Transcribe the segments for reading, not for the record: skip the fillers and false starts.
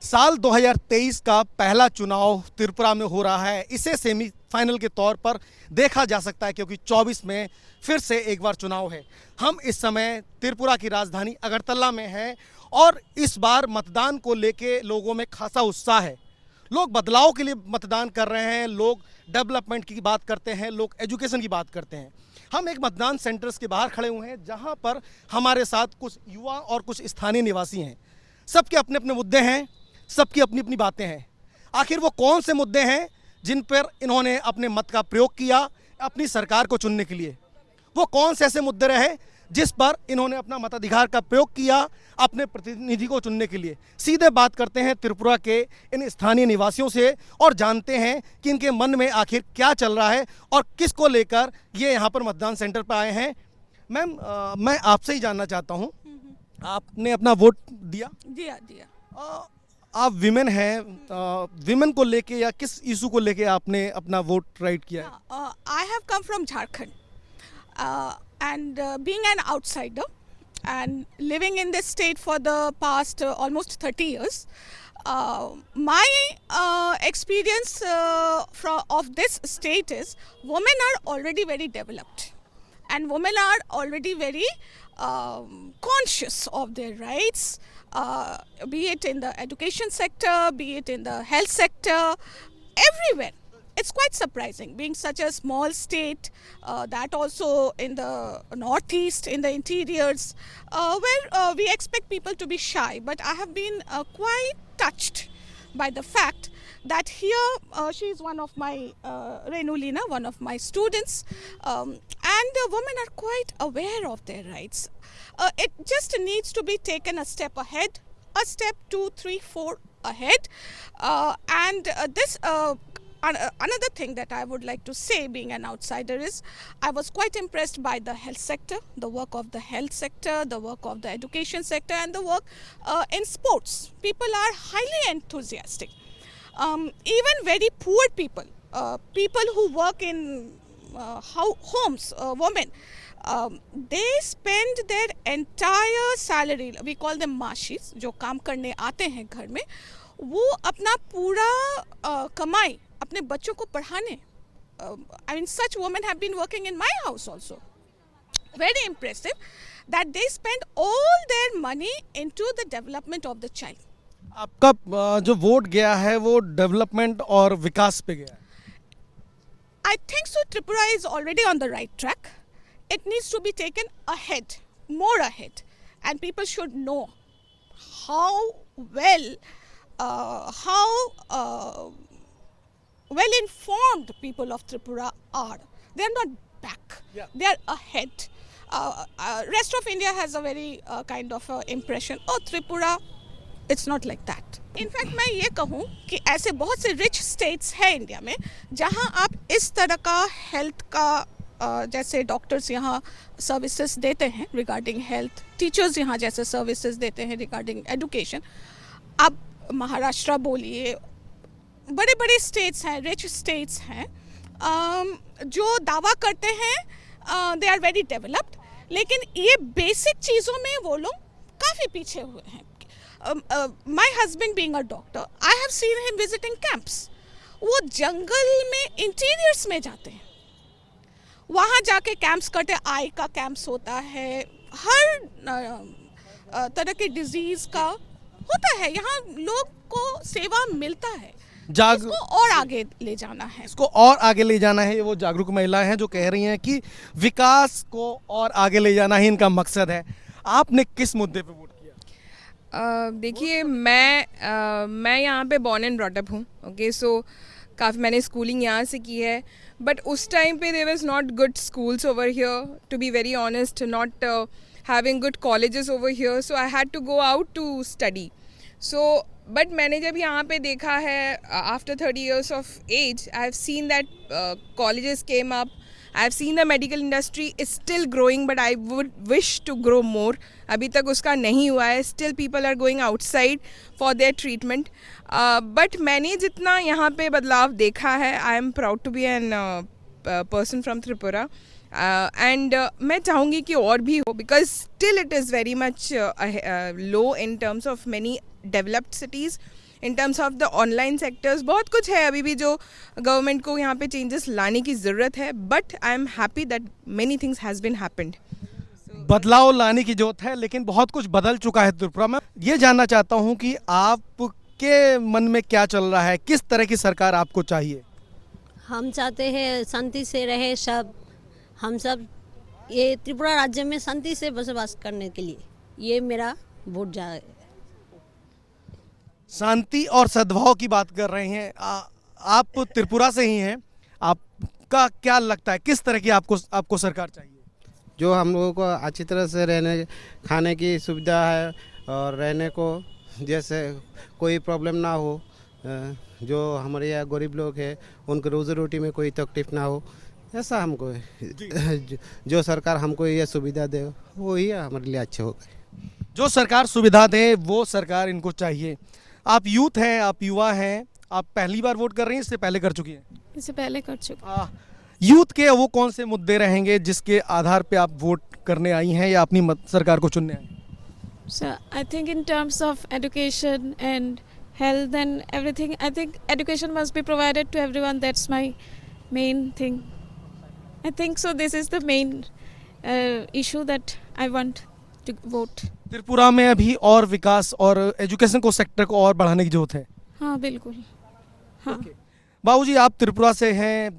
साल 2023 का पहला चुनाव त्रिपुरा में हो रहा है। इसे सेमीफाइनल के तौर पर देखा जा सकता है क्योंकि 24 में फिर से एक बार चुनाव है। हम इस समय त्रिपुरा की राजधानी अगरतला में हैं और इस बार मतदान को लेके लोगों में खासा उत्साह है। लोग बदलाव के लिए मतदान कर रहे हैं, लोग डेवलपमेंट की बात करते हैं, लोग एजुकेशन की बात करते हैं। हम एक मतदान सेंटर्स के बाहर खड़े हुए हैं जहां पर हमारे साथ कुछ युवा और कुछ स्थानीय निवासी हैं। सबके अपने अपने मुद्दे हैं, सबकी अपनी अपनी बातें हैं। आखिर वो कौन से मुद्दे हैं जिन पर इन्होंने अपने मत का प्रयोग किया अपनी सरकार को चुनने के लिए? वो कौन से ऐसे मुद्दे रहे जिस पर इन्होंने अपना मताधिकार का प्रयोग किया अपने प्रतिनिधि को चुनने के लिए? सीधे बात करते हैं त्रिपुरा के इन स्थानीय निवासियों से और जानते हैं कि इनके मन में आखिर क्या चल रहा है और किसको लेकर ये यहाँ पर मतदान सेंटर पर आए हैं। मैम, मैं आपसे ही जानना चाहता हूँ, आपने अपना वोट दिया? दिया। आप विमेन हैं, विमेन को लेके या किस इशू को लेके आपने अपना वोट राइट किया है? I have come from Jharkhand and being an outsider and living in this state for the past almost 30 years, my experience of this state is women are already very developed and women are already very conscious of their rights, be it in the education sector, be it in the health sector, everywhere. It's quite surprising being such a small state, that also in the northeast, in the interiors, where we expect people to be shy. But I have been quite touched by the fact that here she is one of my, Renulina, one of my students, and women are quite aware of their rights. It just needs to be taken a step ahead, a step 2, 3, 4 ahead, and this another thing that I would like to say, being an outsider, is I was quite impressed by the health sector, the work of the health sector, the work of the education sector, and the work in sports. People are highly enthusiastic. Even very poor people, people who work in homes, women, they spend their entire salary, we call them माशीस, जो काम करने आते हैं घर में, वो अपना पूरा कमाई अपने बच्चों को पढ़ाने, I mean such women have been working in my house also. Very impressive that they spend all their money into the development of the child. आपका जो वोट गया है वो डेवलपमेंट और विकास पे गया है? I think so. Tripura is already on the right track. It needs to be taken ahead, more ahead, and people should know how well informed people of Tripura are. They are not back. Yeah. They are ahead. Rest of India has a very kind of impression, oh Tripura, it's not like that. In fact मैं ये कहूँ कि ऐसे बहुत से rich states हैं India में जहाँ आप इस तरह का हेल्थ का जैसे डॉक्टर्स यहाँ सर्विसेज देते हैं रिगार्डिंग हेल्थ, टीचर्स यहाँ जैसे सर्विसेज देते हैं रिगार्डिंग एजुकेशन। अब महाराष्ट्र बोलिए, बड़े बड़े स्टेट्स हैं, रिच स्टेट्स हैं, जो दावा करते हैं दे आर वेरी डेवलप्ड, लेकिन ये बेसिक चीज़ों में वो लोग काफ़ी पीछे हुए हैं। My husband being a doctor, I have seen him visiting camps. वो जंगल में इंटीरियर्स में जाते हैं, वहाँ जाके कैंप्स करते, आई का कैंप्स होता है, हर तरह के डिजीज का होता है, यहाँ लोग को सेवा मिलता है। इसको और आगे ले जाना है, इसको और आगे ले जाना है। ये वो जागरूक महिलाएं हैं जो कह रही हैं कि विकास को और आगे ले जाना ही इनका मकसद है। आपने किस मुद्दे पे वोट? देखिए, मैं यहाँ पे बॉर्न एंड ब्रॉट अप हूँ, ओके, सो काफ़ी मैंने स्कूलिंग यहाँ से की है, बट उस टाइम पे there was not good schools over here, to be very honest, not having good colleges over here, so I had to go out to study. So but मैंने जब यहाँ पे देखा है after 30 years of age, I have seen that colleges came up, I have seen the medical industry is still growing, but I would wish to grow more. अभी तक उसका नहीं हुआ है. Still people are going outside for their treatment. But मैंने जितना यहाँ पे बदलाव देखा है, I am proud to be an person from Tripura. And मैं चाहूँगी कि और भी हो, because still it is very much low in terms of many developed cities, in terms of the online sectors. बहुत कुछ है अभी भी जो गवर्नमेंट को यहाँ पे चेंजेस लाने की ज़रूरत है, but I am happy that many things has been happened. बदलाव लाने की जरूरत है, लेकिन बहुत कुछ बदल चुका है त्रिपुरा में। ये जानना चाहता हूँ कि आपके मन में क्या चल रहा है, किस तरह की सरकार आपको चाहिए? हम चाहते हैं शांति से रहे सब, हम सब ये त्रिपुरा राज्य में शांति से बसवास करने के लिए ये मेरा वोट जाए। शांति और सद्भाव की बात कर रहे हैं। आप त्रिपुरा से ही हैं, आपका क्या लगता है किस तरह की आपको सरकार चाहिए? जो हम लोगों को अच्छी तरह से रहने खाने की सुविधा है और रहने को जैसे कोई प्रॉब्लम ना हो, जो हमारे यहाँ गरीब लोग हैं उनको रोजी रोटी में कोई तकलीफ ना हो, ऐसा हमको जो सरकार हमको ये सुविधा दे वही हमारे लिए अच्छे होगा। जो सरकार सुविधा दे वो सरकार इनको चाहिए। आप यूथ हैं, आप युवा हैं, आप पहली बार वोट कर रही हैं, इससे पहले कर चुकी हैं? इससे पहले कर चुका। यूथ के वो कौन से मुद्दे रहेंगे जिसके आधार पे आप वोट करने आई हैं या अपनी सरकार को चुनने आई हैं? So I think in terms of education and health and everything, I think education must be provided to everyone. That's my main thing. I think so. This is the main issue that I want to vote. Tripura में अभी और विकास और education को sector को और बढ़ाने की जरूरत है। हाँ बिल्कुल, हाँ। बाबूजी, आप त्रिपुरा से हैं,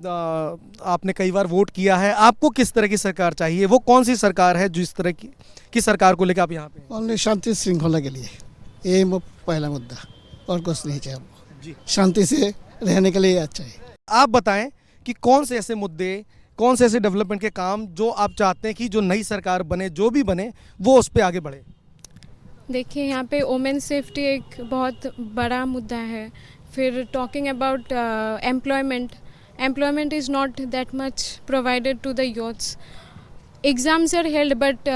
आपने कई बार वोट किया है, आपको किस तरह की सरकार चाहिए? वो कौन सी सरकार है जिस तरह की सरकार को लेकर आप यहाँ पे? ओनली शांति श्रृंखला के लिए, ये पहला मुद्दा, और कुछ नहीं चाहिए हमको जी। शांति से रहने के लिए अच्छा है। आप बताएं कि कौन से ऐसे मुद्दे, कौन से ऐसे डेवलपमेंट के काम जो आप चाहते हैं कि जो नई सरकार बने, जो भी बने, वो उस पर आगे बढ़े? देखिए, यहाँ पे वोमेन सेफ्टी एक बहुत बड़ा मुद्दा है। फिर talking about employment is not that much provided to the youths. Exams are held but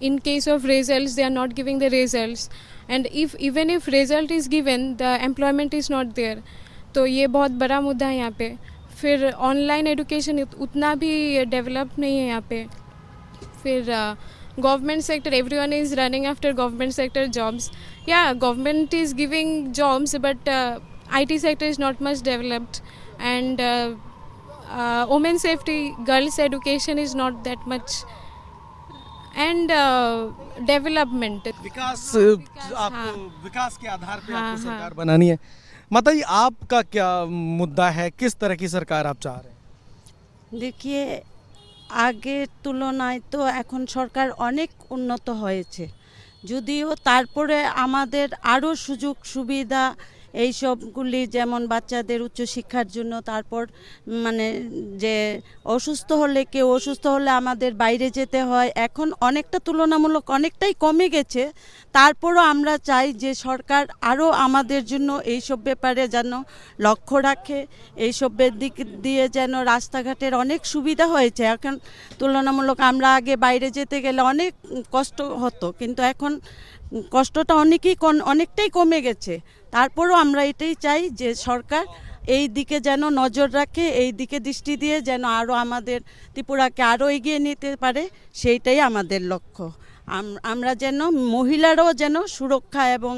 in case of results they are not giving the results, and even if result is given the employment is not there. तो ये बहुत बड़ा मुद्दा है यहाँ पे। फिर online education उतना भी डेवलप नहीं है यहाँ पे। फिर government sector, everyone is running after government sector jobs. या government is giving jobs but IT sector is not much developed, and women safety, girls education is not that much, and development विकास, आप हाँ। विकास के आधार पे हाँ, आपको सरकार हाँ। बनानी है। माता जी, आपका क्या मुद्दा है, किस तरह की सरकार आप चाह रहे हैं? देखिए, আগের তুলনায় তো এখন সরকার অনেক উন্নত হয়েছে, যদিও তারপরে আমাদের আরও সুযোগ সুবিধা এই সবগুলি, যেমন বাচ্চাদের উচ্চশিক্ষার জন্য, তারপর মানে যে অসুস্থ হলে আমাদের বাইরে যেতে হয়, এখন অনেকটা তুলনামূলক অনেকটাই কমে গেছে। তারপরও আমরা চাই যে সরকার আরও আমাদের জন্য এইসব ব্যাপারে যেন লক্ষ্য রাখে, এইসবের দিক দিয়ে যেন রাস্তাঘাটের অনেক সুবিধা হয়েছে। এখন তুলনামূলক আমরা আগে বাইরে যেতে গেলে অনেক কষ্ট হতো, কিন্তু এখন কষ্টটা অনেকটাই কমে গেছে। তারপরও আমরা এটাই চাই যে সরকার এই দিকে যেন নজর রাখে, এই দিকে দৃষ্টি দিয়ে যেন আরও আমাদের ত্রিপুরাকে আরও এগিয়ে নিতে পারে, সেইটাই আমাদের লক্ষ্য। আমরা যেন মহিলারাও যেন সুরক্ষা এবং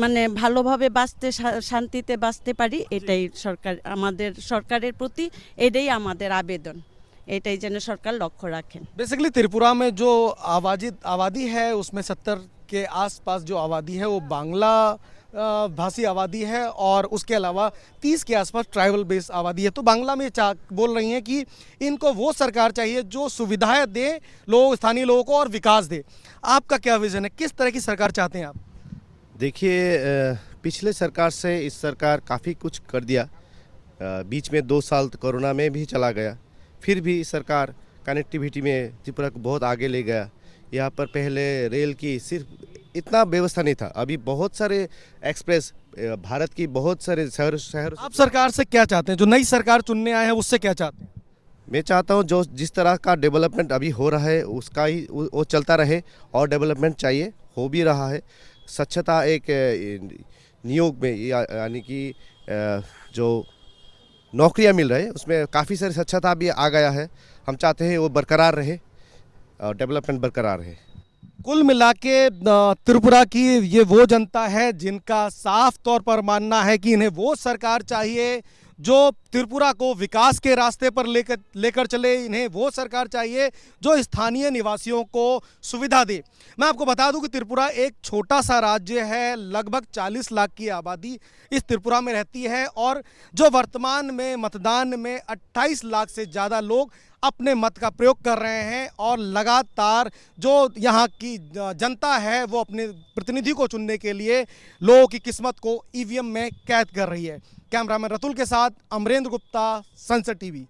মানে ভালোভাবে বাঁচতে, শান্তিতে বাঁচতে পারি, এটাই আমাদের সরকারের প্রতি এটাই আমাদের আবেদন, এটাই যেন সরকার লক্ষ্য রাখেন। बेसिकली त्रिपुरा में जो आबादी है उसमें 70 के आसपास जो आबादी है वो बांग्ला भाषी आबादी है, और उसके अलावा 30 के आसपास ट्राइबल बेस आबादी है। तो बांग्ला में बोल रही हैं कि इनको वो सरकार चाहिए जो सुविधाएं दे स्थानीय लोगों को और विकास दे। आपका क्या विजन है, किस तरह की सरकार चाहते हैं आप? देखिए, पिछले सरकार से इस सरकार काफ़ी कुछ कर दिया। बीच में 2 साल कोरोना में भी चला गया, फिर भी सरकार कनेक्टिविटी में त्रिपुरा को बहुत आगे ले गया। यहाँ पर पहले रेल की सिर्फ इतना व्यवस्था नहीं था, अभी बहुत सारे एक्सप्रेस, भारत की बहुत सारे शहर। आप सरकार से क्या चाहते हैं, जो नई सरकार चुनने आए हैं उससे क्या चाहते हैं? मैं चाहता हूँ जो जिस तरह का डेवलपमेंट अभी हो रहा है उसका ही वो चलता रहे, और डेवलपमेंट चाहिए, हो भी रहा है। स्वच्छता एक नियोग में, यानी कि जो नौकरियां मिल रही है उसमें काफ़ी सारी स्वच्छता भी आ गया है। हम चाहते हैं वो बरकरार रहे और डेवलपमेंट बरकरार रहे। कुल मिला के त्रिपुरा की ये वो जनता है जिनका साफ तौर पर मानना है कि इन्हें वो सरकार चाहिए जो त्रिपुरा को विकास के रास्ते पर लेकर चले। इन्हें वो सरकार चाहिए जो स्थानीय निवासियों को सुविधा दे। मैं आपको बता दूं कि त्रिपुरा एक छोटा सा राज्य है, लगभग 40 लाख की आबादी इस त्रिपुरा में रहती है और जो वर्तमान में मतदान में 28 लाख से ज़्यादा लोग अपने मत का प्रयोग कर रहे हैं और लगातार जो यहाँ की जनता है वो अपने प्रतिनिधि को चुनने के लिए लोगों की किस्मत को ईवीएम में कैद कर रही है। कैमरामैन रतुल के साथ अमरेंद्र गुप्ता, सनसेट टीवी।